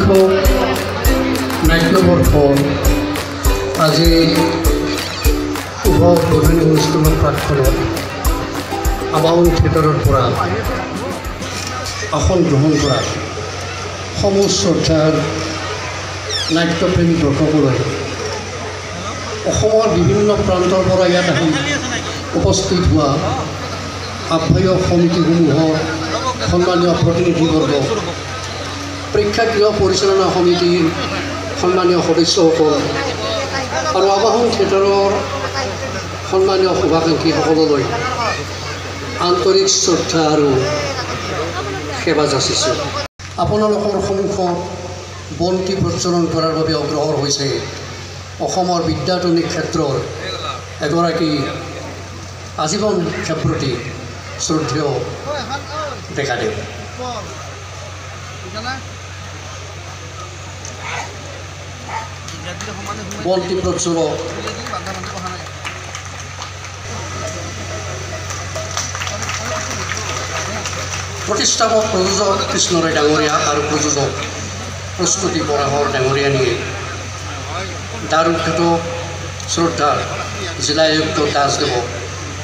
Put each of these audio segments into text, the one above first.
সংখ্যক নাট্যবৰ্ষ আজি উদ্বোধনী অনুষ্ঠানৰ প্ৰাকখনত আবাহন থিয়েটাৰৰ পৰা আসন গ্ৰহণ কৰা সমূহ শ্ৰদ্ধাৰ নাট্যপ্ৰেমী দৰ্শকলৈ অসমৰ বিভিন্ন প্ৰান্তৰ পৰা ইয়াত আহি উপস্থিত হোৱা আহ্বায়ক সমিতিসমূহৰ সন্মানীয় প্ৰতিনিধিবৰ্গ, প্ৰেক্ষাগৃহ পৰিচালনা সমিতিৰ সন্মানীয় সদস্যসকল আৰু আবাহন থিয়েটাৰৰ সন্মানীয় শুভাকাংক্ষীসকললৈ আন্তৰিক শ্ৰদ্ধা আৰু সেৱা যাচিছোঁ। আপোনালোকৰ সন্মুখত বন্তি প্ৰজ্বলন কৰাৰ বাবে অগ্ৰসৰ হৈছে অসমৰ বিদ্যাতনিক ক্ষেত্ৰৰ এগৰাকী আজীৱন ক্ষেত্ৰতি শ্ৰদ্ধেয় ডেকাদেৱ। বন্তি প্ৰজ্বলক প্ৰতিষ্ঠাপক প্ৰযোজক কৃষ্ণৰায় ডাঙৰীয়া আৰু প্ৰযোজক প্ৰস্তুতি পৰাশৰ ডাঙৰীয়ানীয়ে দাৰুখ্যাত শ্ৰদ্ধাৰ জিলা আয়ুক্ত দাসদেৱক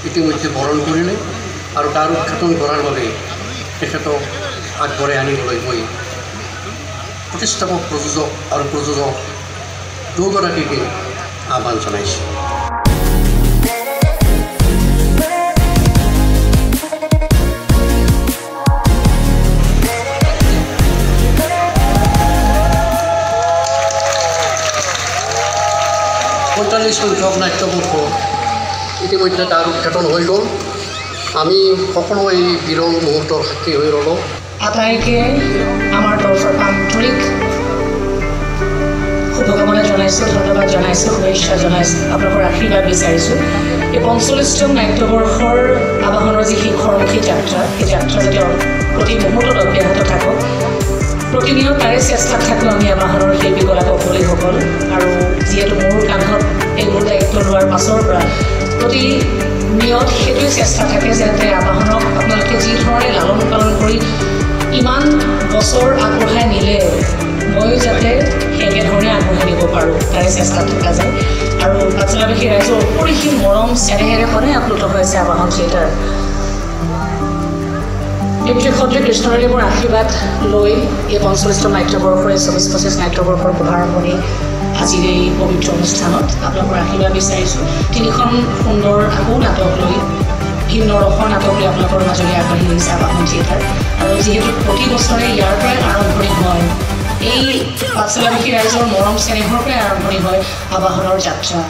ইতিমধ্যে বৰণ কৰিলে আৰু দাৰুখ্যাতন কৰাৰ বাবে তেখেতক আগবঢ়াই আনিবলৈ মই প্ৰতিষ্ঠাপক প্ৰযোজক আৰু প্ৰযোজক দুয়োগৰাকীকে আহ্বান জনাইছোঁ। সংখ্যক নাট্যবৰ্ষ ইতিমধ্যে তাৰ উদ্ঘাটন হৈ গ'ল। আমি সকলো এই বিৰল মুহূৰ্তৰ সাক্ষী হৈ ৰ'লোঁ। আটাইকে আমাৰ তৰফৰ আন্তৰিক শুভকামনা জনাইছোঁ, ধন্যবাদ জনাইছোঁ, শুভেচ্ছা জনাইছোঁ, আপোনালোকৰ আশীৰ্বাদ বিচাৰিছোঁ। এই 45তম নাট্যবৰ্ষৰ আবাহনৰ যি শিখৰমুখী যাত্ৰা, এই যাত্ৰা যাতে প্ৰতি মুহূৰ্তত অব্যাহত থাকক, প্ৰতিদিনত তাৰে চেষ্টাত থাকোঁ আমি আবাহনৰ শিল্পী কলা কৌশলীসকল। আৰু যিহেতু মোৰ কান্ধত এইবোৰ দায়িত্ব লোৱাৰ পাছৰ পৰা প্ৰতিনিয়ত সেইটোৱে চেষ্টা থাকে যাতে আবাহনক আপোনালোকে যি ধৰণে লালন পালন কৰি ইমান বছৰ আগবঢ়াই নিলে ময়ো যাতে সেইধৰণে আগবঢ়াই নিব পাৰোঁ তাৰে চেষ্টা থকা যায়। আৰু পাঠশালাবাসী ৰাইজৰ অপৰিসীম মৰম চেনেহেৰে সদায় আপ্লুত হৈছে আবাহন থিয়েটাৰ। এই বিশেষত্ৰে কৃষ্ণৰায়দেৱৰ আশীৰ্বাদ লৈ এই 45তম নাট্যবৰ্ষৰ 24-25 নাট্যবৰ্ষৰ শুভাৰম্ভণি আজিৰ এই পবিত্ৰ অনুষ্ঠানত আপোনালোকৰ আশীৰ্বাদ বিচাৰিছোঁ। 3খন সুন্দৰ আকৌ নাটক লৈ ভিন্ন ৰসৰ নাটক লৈ আপোনালোকৰ মাজলৈ আগবাঢ়ি গৈছে আবাহন থিয়েটাৰ। আৰু যিহেতু প্ৰতি বছৰে ইয়াৰ পৰাই আৰম্ভণি হয়, এই পাঠশালাবাসী ৰাইজৰ মৰম চেনেহৰ পৰাই আৰম্ভণি হয় আবাহনৰ যাত্ৰা।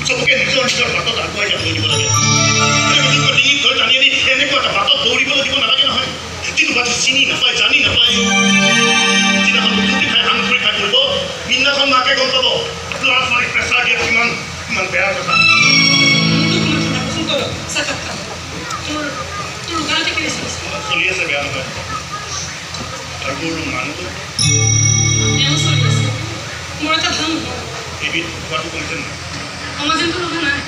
চবকে নিজৰ নিজৰ বাটত আগুৱাই যাবলৈ দিব লাগে নিজকে ডিঙিত ধৰি টানি আনি এনেকুৱা এটা বাটত দৌৰিবলৈ দিব নালাগে নহয় যিটো বাট চিনি নাপায় জানি নাপায় যিদিনাখন উঠি খাই হাং কৰি খাই কৰিব সিদিনাখন মাকে গম পাব ল'ৰা ছোৱালীক প্ৰেছাৰ দিয়া কিমান কিমান বেয়া কথা চলি আছে বেয়া নহয় আৰু মোৰ মানুহটো মোৰ এটা ভাল এবিধ খোৱাটো কমিছে নাই সমাজেতো লগা নাই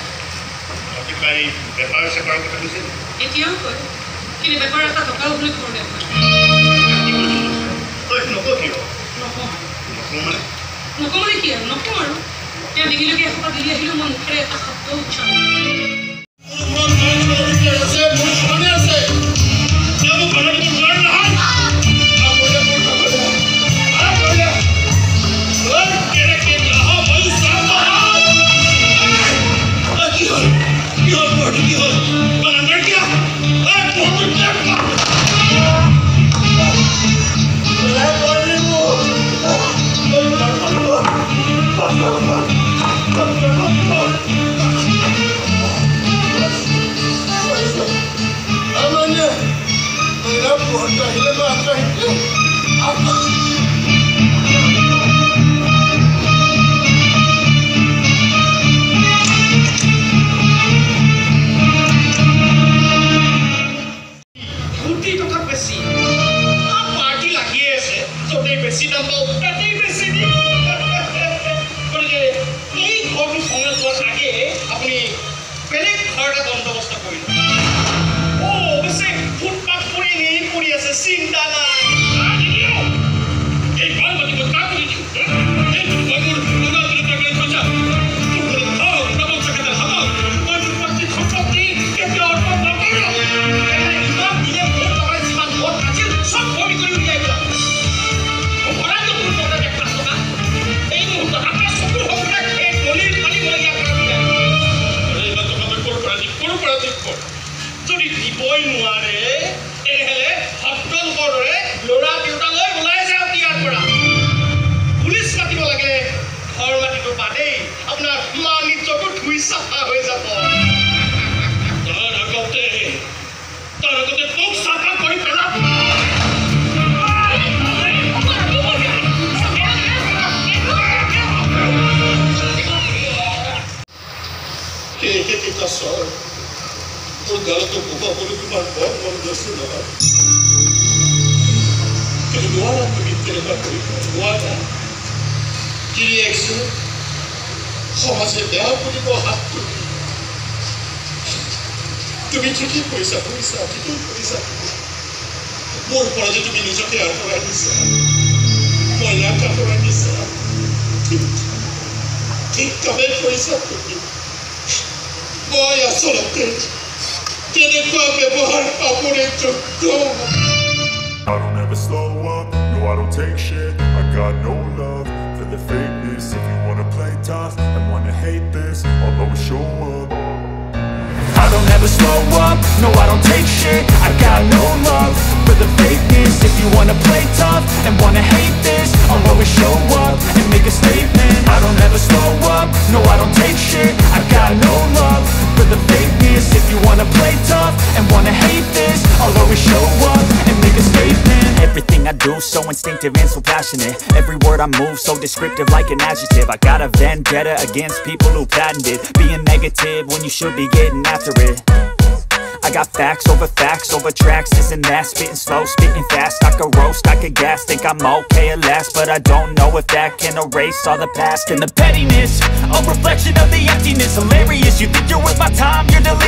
কিবা এই বেপাৰ চেপাৰৰ কথা কৈছে এতিয়াও কয় কিন্তু বেপাৰ এটা টকাও বুলি ঘৰ দেখায় তই নকওঁ কিয় নকওঁ মানে কি আৰু নকওঁ আৰু তেওঁ ডিঙিলৈকে এসোপা দিলি আহিলেও মই মুখেৰে এটা শব্দ উচ্চাৰণ সমাজে বেয়া কৰিব হাতটো তুমি ঠিকেই কৰিছা ঠিকেই কৰিছা মোৰ পৰা যে তুমি নিজকে আঁতৰাই দিছা মহিলাক আঁতৰাই দিছা ঠিক কামে কৰিছা তুমি মই আচলতে কেনেকুৱা ব্যৱহাৰ পাবলৈ যোগ্য I don't ever slow up, no I don't take shit. I got no love for the fakeness. If you wanna play tough and wanna hate this, I'll always show up. I don't ever slow up, no I don't take shit. I got no love for the fakeness. If you wanna play tough and wanna hate this, I'll always show up and make a statement. I don't ever slow up, no I don't take shit. I got no love for the fakeness. If you wanna play tough and wanna hate this, I'll always show up and make a statement. Everything I do so instinctive and so passionate. Every word I move so descriptive like an adjective. I got a vendetta against people who patented being negative when you should be getting after it. I got facts over tracks, this and that. Spitting slow, spitting fast. I could roast, I could gas. Think I'm okay at last, but I don't know if that can erase all the past. And the pettiness, a reflection of the emptiness. Hilarious, you think you're worth my time, you're delirious.